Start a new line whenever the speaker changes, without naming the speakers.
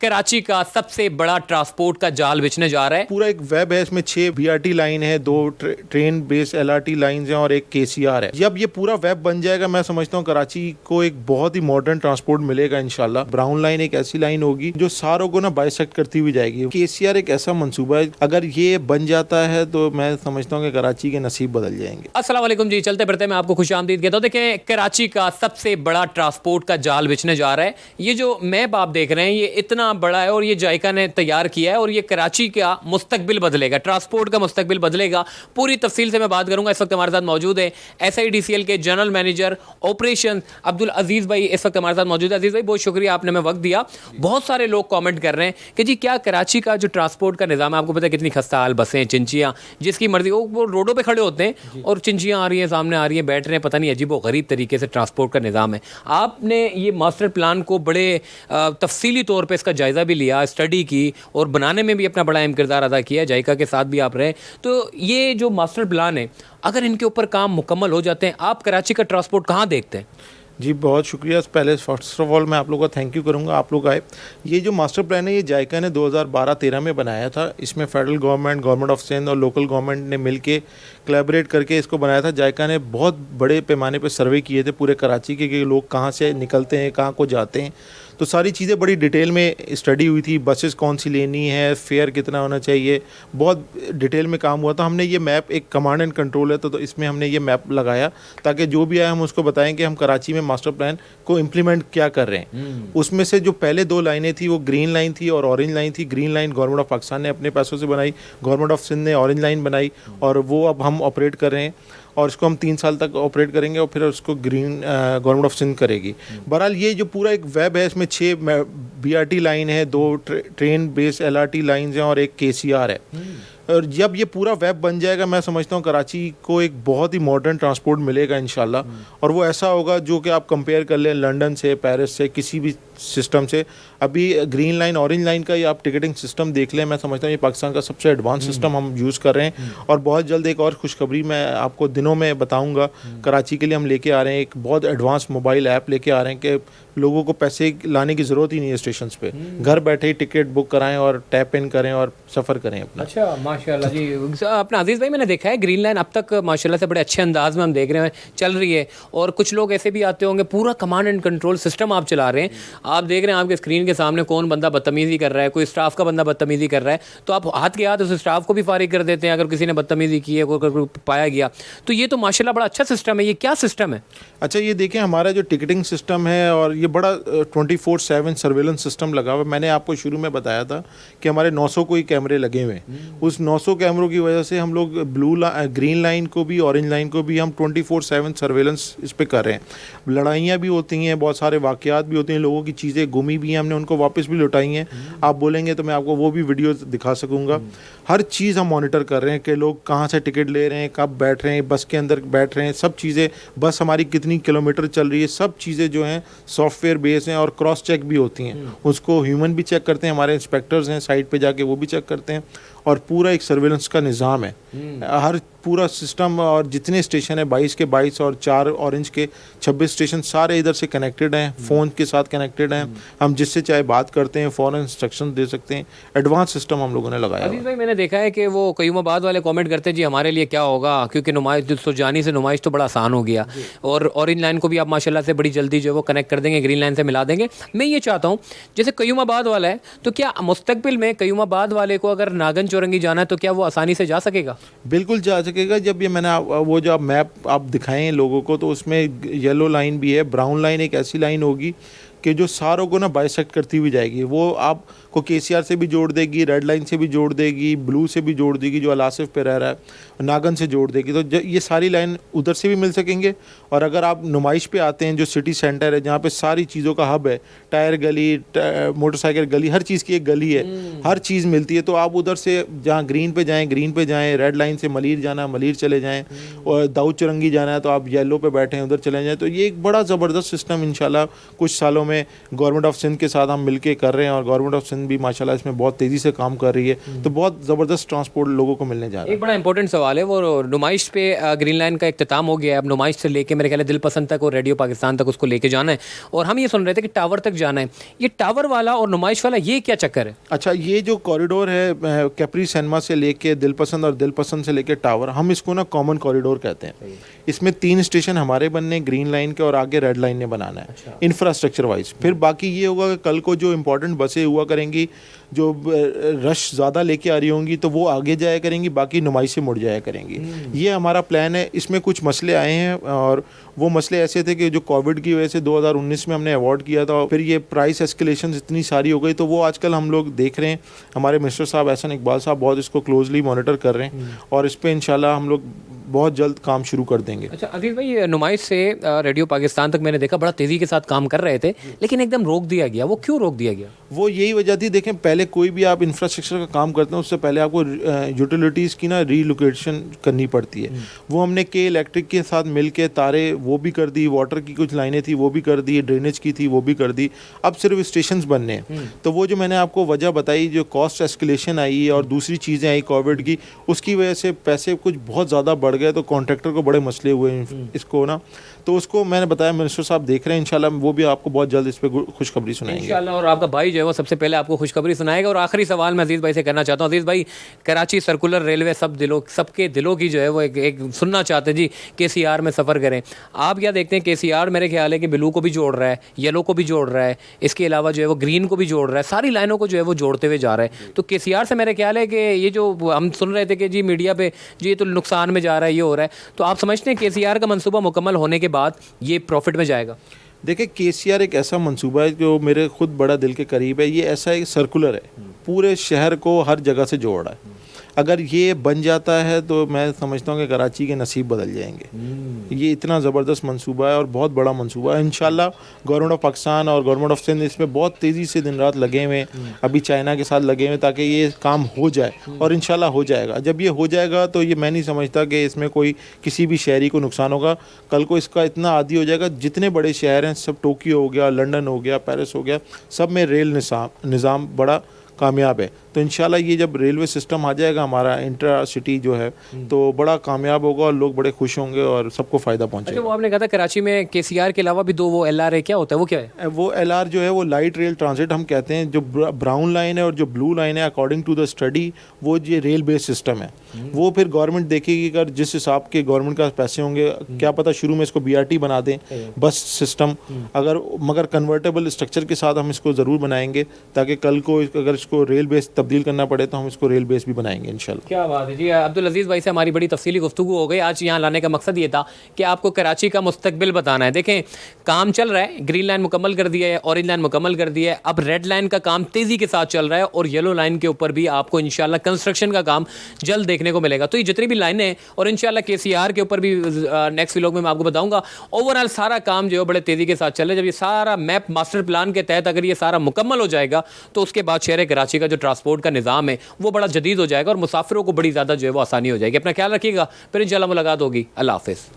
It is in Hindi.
कराची का सबसे बड़ा ट्रांसपोर्ट का जाल बिछने जा रहा है।
पूरा एक वेब है, इसमें 6 बीआरटी लाइन है, 2 ट्रेन बेस्ड एलआरटी लाइंस हैं और एक केसीआर है। जब ये पूरा वेब बन जाएगा, मैं समझता हूँ कराची को एक बहुत ही मॉडर्न ट्रांसपोर्ट मिलेगा इंशाल्लाह। ब्राउन लाइन एक ऐसी लाइन होगी जो सारों को ना बाइसेक्ट करती हुई जाएगी। केसीआर एक ऐसा मंसूबा है, अगर ये बन जाता है तो मैं समझता हूँ कि कराची के नसीब बदल जाएंगे।
अस्सलाम वालेकुम जी, चलते बढ़ते मैं आपको खुशामदीद कहता हूँ। देखें, कराची का सबसे बड़ा ट्रांसपोर्ट का जाल बिछने जा रहा है। ये जो मैप आप देख रहे हैं ये इतना बड़ा है और ये जायका ने तैयार किया है और ये कराची का मुस्तकबिल बदलेगा, ट्रांसपोर्ट का मुस्तकबिल बदलेगा। पूरी तफसील से मैं बात करूंगा। इस वक्त हमारे साथ मौजूद है SIDCL के जनरल मैनेजर ऑपरेशन अब्दुल अजीज़ भाई इस वक्त हमारे साथ मौजूद है। अजीज़ भाई, बहुत शुक्रिया, आपने हमें वक्त दिया। बहुत सारे लोग कमेंट कर रहे हैं कि जी क्या कराची का जो ट्रांसपोर्ट का निज़ाम है, आपको पता है कितनी खस्ता हाल बसें, चिंचियाँ, जिसकी मर्जी वो रोडों पर खड़े होते हैं और चिंचियाँ आ रही हैं, सामने आ रही हैं, बैठ रहे हैं, पता नहीं अजीब व गरीब तरीके से ट्रांसपोर्ट का निज़ाम है। आपने ये मास्टर प्लान को बड़े तफसीली तौर पर इसका जायज़ा भी लिया, स्टडी की और बनाने में भी अपना बड़ा अहम किरदार अदा किया। जायका के साथ भी आप रहे, तो ये जो मास्टर प्लान है, अगर इनके ऊपर काम मुकम्मल हो जाते हैं, आप कराची का ट्रांसपोर्ट कहाँ देखते हैं?
जी बहुत शुक्रिया। पहले फर्स्ट ऑफ ऑल मैं आप लोगों का थैंक यू करूंगा, आप लोग आए। ये जो मास्टर प्लान है ये जायका ने 2012-13 में बनाया था। इसमें फेडरल गवर्नमेंट ऑफ सिंध और लोकल गवर्नमेंट ने मिलके कोलैबोरेट करके इसको बनाया था। जायका ने बहुत बड़े पैमाने पर सर्वे किए थे पूरे कराची के कि लोग कहाँ से निकलते हैं, कहाँ को जाते हैं, तो सारी चीज़ें बड़ी डिटेल में स्टडी हुई थी। बसेस कौन सी लेनी है, फेयर कितना होना चाहिए, बहुत डिटेल में काम हुआ था। हमने ये मैप, एक कमांड एंड कंट्रोल है तो इसमें हमने ये मैप लगाया ताकि जो भी आए हम उसको बताएं कि हम कराची में मास्टर प्लान को इम्प्लीमेंट क्या कर रहे हैं। उसमें से जो पहले 2 लाइनें थी वो ग्रीन लाइन थी और ऑरेंज लाइन थी। Green line government of Pakistan ने अपने पैसों से बनाई, गवर्नमेंट ऑफ सिंध ने ऑरेंज लाइन बनाई और वो अब हम ऑपरेट कर रहे हैं और इसको हम 3 साल तक ऑपरेट करेंगे और फिर उसको ग्रीन गवर्नमेंट ऑफ सिंध करेगी। बहरहाल ये जो पूरा एक वेब है, इसमें 6 बीआरटी लाइन है, 2 ट्रेन बेस्ड एलआरटी लाइंस हैं और एक केसीआर है। और जब ये पूरा वेब बन जाएगा, मैं समझता हूँ कराची को एक बहुत ही मॉडर्न ट्रांसपोर्ट मिलेगा इंशाल्लाह। और वो ऐसा होगा जो कि आप कंपेयर कर लें लंदन से, पेरिस से, किसी भी सिस्टम से। अभी ग्रीन लाइन ऑरेंज लाइन का ये आप टिकटिंग सिस्टम देख लें, मैं समझता हूँ ये पाकिस्तान का सबसे एडवांस सिस्टम हम यूज़ कर रहे हैं। और बहुत जल्द एक और खुशखबरी मैं आपको दिनों में बताऊँगा, कराची के लिए हम लेके आ रहे हैं एक बहुत एडवांस मोबाइल ऐप लेके आ रहे हैं कि लोगों को पैसे लाने की ज़रूरत ही नहीं है स्टेशन पे, घर बैठे ही टिकट बुक कराएं और टैप इन करें और सफ़र करें अपना।
अच्छा, माशाल्लाह जी। अपना अजीज़ भाई, मैंने देखा है ग्रीन लाइन अब तक माशाल्लाह से बड़े अच्छे अंदाज में हम देख रहे हैं चल रही है। और कुछ लोग ऐसे भी आते होंगे, पूरा कमांड एंड कंट्रोल सिस्टम आप चला रहे हैं। आप देख रहे हैं आपके स्क्रीन के सामने कौन बंदा बदतमीज़ी कर रहा है, कोई स्टाफ का बंदा बदतमीज़ी कर रहा है, तो आप हाथ के हाथ उस स्टाफ को भी फारिग कर देते हैं अगर किसी ने बदतमीज़ी की है, कोई पाया गया। तो ये तो माशाल्लाह बड़ा अच्छा सिस्टम है। ये क्या सिस्टम है? अच्छा,
ये देखें हमारा जो टिकटिंग सिस्टम है और ये बड़ा 24/7 सर्वेलेंस सिस्टम लगा हुआ है। मैंने आपको शुरू में बताया था कि हमारे 900 कोई कैमरे लगे हुए हैं। उस 900 कैमरों की वजह से हम लोग ग्रीन लाइन को भी ऑरेंज लाइन को भी हम 24/7 सर्वेलेंस इस पे कर रहे हैं। लड़ाइयाँ भी होती हैं, बहुत सारे वाक़यात भी होते हैं, लोगों की चीज़ें गुमी भी हैं, हमने उनको वापस भी लौटाई हैं। आप बोलेंगे तो मैं आपको वो भी वीडियो दिखा सकूँगा। हर चीज़ हम मॉनिटर कर रहे हैं कि लोग कहाँ से टिकट ले रहे हैं, कब बैठ रहे हैं, बस के अंदर बैठ रहे हैं, सब चीज़ें, बस हमारी कितनी किलोमीटर चल रही है, सब चीज़ें जो हैं सॉफ्टवेयर बेस हैं और क्रॉस चेक भी होती हैं। उसको ह्यूमन भी चेक करते हैं, हमारे इंस्पेक्टर्स हैं साइट पे जाके वो भी चेक करते हैं। और पूरा एक सर्वेलेंस का निज़ाम है, हर पूरा सिस्टम। और जितने स्टेशन है 22 के 22 और 4 ऑरेंज के 26 स्टेशन सारे इधर से कनेक्टेड हैं, फ़ोन के साथ कनेक्टेड हैं। हम जिससे चाहे बात करते हैं, फ़ौरन इंस्ट्रक्शन दे सकते हैं। एडवांस सिस्टम हम लोगों ने लगाया।
अजीज़ भाई, मैंने देखा है कि वो कयूमाबाद वाले कमेंट करते हैं जी हमारे लिए क्या होगा, क्योंकि नुमाइश सुजानी से नुमाइश तो बड़ा आसान हो गया और ऑरेंज लाइन को भी आप माशाल्लाह से बड़ी जल्दी जो है वो कनेक्ट कर देंगे, ग्रीन लाइन से मिला देंगे। मैं ये चाहता हूँ जैसे कयूमाबाद वाला है, तो क्या मुस्तकबिल में कयूमाबाद वाले को अगर नागन चौरंगी जाना है तो क्या वो आसानी से जा सकेगा?
बिल्कुल जा सकेगा। जब ये मैंने वो जो मैप आप दिखाए हैं लोगों को, तो उसमें येलो लाइन भी है, ब्राउन लाइन एक ऐसी लाइन होगी कि जो सारों को ना बाइसेक्ट करती हुई जाएगी। वो आपको केसीआर से भी जोड़ देगी, रेड लाइन से भी जोड़ देगी, ब्लू से भी जोड़ देगी जो अलासिफ पे रह रहा है, नागन से जोड़ देगी। तो ये सारी लाइन उधर से भी मिल सकेंगे। और अगर आप नुमाइश पे आते हैं जो सिटी सेंटर है, जहाँ पे सारी चीज़ों का हब है, टायर गली, मोटरसाइकिल गली, हर चीज़ की एक गली है, हर चीज़ मिलती है, तो आप उधर से जहाँ ग्रीन पे जाएँ, रेड लाइन से मलीर जाना मलीर चले जाएँ, और दाऊद चौरंगी जाना है तो आप येलो पे बैठें उधर चले जाएँ। तो ये एक बड़ा ज़बरदस्त सिस्टम इंशाल्लाह कुछ सालों में में गवर्नमेंट ऑफ सिंध के साथ हम मिलके कर रहे हैं और गवर्नमेंट ऑफ सिंध भी माशाल्लाह इसमें बहुत तेज़ी से काम कर रही है, तो बहुत ज़बरदस्त ट्रांसपोर्ट लोगों को मिलने जा रहा है।
एक बड़ा इंपॉर्टेंट सवाल है, वो नुमाइश पे ग्रीन लाइन का इख्तिताम हो गया है। अब नुमाइश से लेके मेरे ख्याल है दिल पसंद तक और रेडियो पाकिस्तान तक उसको लेके जाना है, और हम ये सुन रहे थे कि टावर तक जाना है। ये टावर वाला और नुमाइश वाला ये क्या चक्कर है?
अच्छा, ये जो कॉरिडोर है कैप्री सिनेमा से लेके दिल पसंद और दिल पसंद से लेके टावर, हम इसको ना कॉमन कॉरिडोर कहते हैं। इसमें 3 स्टेशन हमारे बनने, ग्रीन लाइन के और आगे रेड लाइन ने बनाना है इंफ्रास्ट्रक्चर वाइज। फिर बाकी ये होगा कि कल को जो इंपॉर्टेंट बसें हुआ करेंगी, जो रश ज़्यादा लेके आ रही होंगी, तो वो आगे जाया करेंगी, बाकी नुमाइश से मुड़ जाया करेंगी। ये हमारा प्लान है। इसमें कुछ मसले आए हैं और वो मसले ऐसे थे कि जो कोविड की वजह से 2019 में हमने अवार्ड किया था, फिर ये प्राइस एस्केलेशन इतनी सारी हो गई, तो वो आजकल हम लोग देख रहे हैं। हमारे मिनिस्टर साहब एहसन इकबाल साहब बहुत इसको क्लोजली मॉनिटर कर रहे हैं और इस पर इंशाल्लाह हम लोग बहुत जल्द काम शुरू कर देंगे।
अच्छा अजीज भाई, ये नुमाइश से रेडियो पाकिस्तान तक मैंने देखा बड़ा तेज़ी के साथ काम कर रहे थे, लेकिन एकदम रोक दिया गया। वो क्यों रोक दिया गया?
वो यही वजह थी, देखें पहले कोई भी आप इंफ्रास्ट्रक्चर का काम करते हैं उससे पहले आपको यूटिलिटीज़ की ना रीलोकेशन करनी पड़ती है। वो हमने के इलेक्ट्रिक के साथ मिल के तारे वो भी कर दी, वाटर की कुछ लाइनें थी वो भी कर दी, ड्रेनेज की थी वो भी कर दी। अब सिर्फ स्टेशंस बनने हैं। तो वो जो मैंने आपको वजह बताई, जो कॉस्ट एस्केलेशन आई और दूसरी चीज़ें आई कोविड की, उसकी वजह से पैसे कुछ बहुत ज़्यादा बढ़ गए, तो कॉन्ट्रैक्टर को बड़े मसले हुए इसको ना। तो उसको मैंने बताया, मिनिस्टर साहब देख रहे हैं, इंशाल्लाह वो भी आपको बहुत जल्द इस पर खुशखबरी सुनाएंगे
इंशाल्लाह। और आपका भाई जो है वो सबसे पहले आपको खुशखबरी सुनाएगा। और आखिरी सवाल मैं अजीज़ भाई से करना चाहता हूँ। अजीज़ भाई, कराची सर्कुलर रेलवे सबके दिलों की जो है वो एक सुनना चाहते हैं जी, KCR में सफ़र करें। आप क्या देखते हैं? KCR मेरे ख्याल है कि ब्लू को भी जोड़ रहा है, येलो को भी जोड़ रहा है, इसके अलावा जो है वो ग्रीन को भी जोड़ रहा है, सारी लाइनों को जो है वो जोड़ते हुए जा रहा है। तो KCR से मेरे ख्याल है कि ये जो हम सुन रहे थे कि जी मीडिया पे जी ये तो नुकसान में जा रहा है, ये हो रहा है, तो आप समझते हैं KCR का मंसूबा मुकम्मल होने के बाद ये प्रॉफिट में जाएगा?
देखिए, KCR एक ऐसा मंसूबा है जो मेरे खुद बड़ा दिल के करीब है। ये ऐसा एक सर्कुलर है, पूरे शहर को हर जगह से जोड़ रहा है। अगर ये बन जाता है तो मैं समझता हूँ कि कराची के नसीब बदल जाएंगे। ये इतना ज़बरदस्त मंसूबा है और बहुत बड़ा मंसूबा है। इंशाल्लाह गवर्नमेंट ऑफ पाकिस्तान और गवर्नमेंट ऑफ सिंध इसमें बहुत तेज़ी से दिन रात लगे हुए हैं, अभी चाइना के साथ लगे हुए, ताकि ये काम हो जाए और इंशाल्लाह हो जाएगा। जब ये हो जाएगा तो ये मैं नहीं समझता कि इसमें कोई किसी भी शहरी को नुकसान होगा। कल को इसका इतना आदी हो जाएगा, जितने बड़े शहर हैं सब, टोक्यो हो गया, लंदन हो गया, पेरिस हो गया, सब में रेल निज़ाम बड़ा कामयाब है। तो इंशाल्लाह ये जब रेलवे सिस्टम आ जाएगा हमारा इंट्रा सिटी जो है, तो बड़ा कामयाब होगा और लोग बड़े खुश होंगे और सबको फ़ायदा पहुंचेगा।
अच्छा, वो आपने कहा था कराची में KCR के अलावा भी 2 वो LR है, क्या होता है वो? क्या है
वो LR जो है वो लाइट रेल ट्रांजिट हम कहते हैं। जो ब्राउन लाइन है और जो ब्लू लाइन है, अकॉर्डिंग टू द स्टडी वो ये रेल बेस्ड सिस्टम है। वो फिर गवर्नमेंट देखेगी, अगर जिस हिसाब के गवर्नमेंट का पैसे होंगे, क्या पता शुरू में इसको BRT बना दें, बस सिस्टम, मगर कन्वर्टेबल स्ट्रक्चर के साथ हम इसको ज़रूर बनाएंगे, ताकि कल को अगर इसको रेल बेस तब्दील करना पड़े तो हम इसको रेल बेस भी बनाएंगे इंशाल्लाह।
क्या बात है जी। अब्दुल अजीज़ भाई से हमारी बड़ी तफसीली गुफ्तगू हो गई। आज यहाँ लाने का मकसद ये था कि आपको कराची का मुस्तकबिल बताना है। देखें, काम चल रहा है, ग्रीन लाइन मुकम्मल कर दिया है, ऑरेंज लाइन मुकम्मल कर दिया है, अब रेड लाइन का काम तेज़ी के साथ चल रहा है और येलो लाइन के ऊपर भी आपको इंशाल्लाह कंस्ट्रक्शन का काम जल्द देखने को मिलेगा। तो ये जितनी भी लाइनें हैं और इंशाल्लाह KCR के ऊपर भी नेक्स्ट व्लॉग में मैं आपको बताऊँगा। ओवरऑल सारा काम जो है बड़े तेज़ी के साथ चल रहा है। जब ये सारा मैप मास्टर प्लान के तहत अगर ये सारा मुकम्मल हो जाएगा तो उसके बाद शहर कराची का जो ट्रांसपोर्ट का निज़ाम है वो बड़ा जदीद हो जाएगा और मुसाफिरों को बड़ी ज़्यादा जो है वो आसानी हो जाएगी। अपना ख्याल रखिएगा, फिर इंशाल्लाह मुलाकात होगी। अल्लाह हाफ़िज़।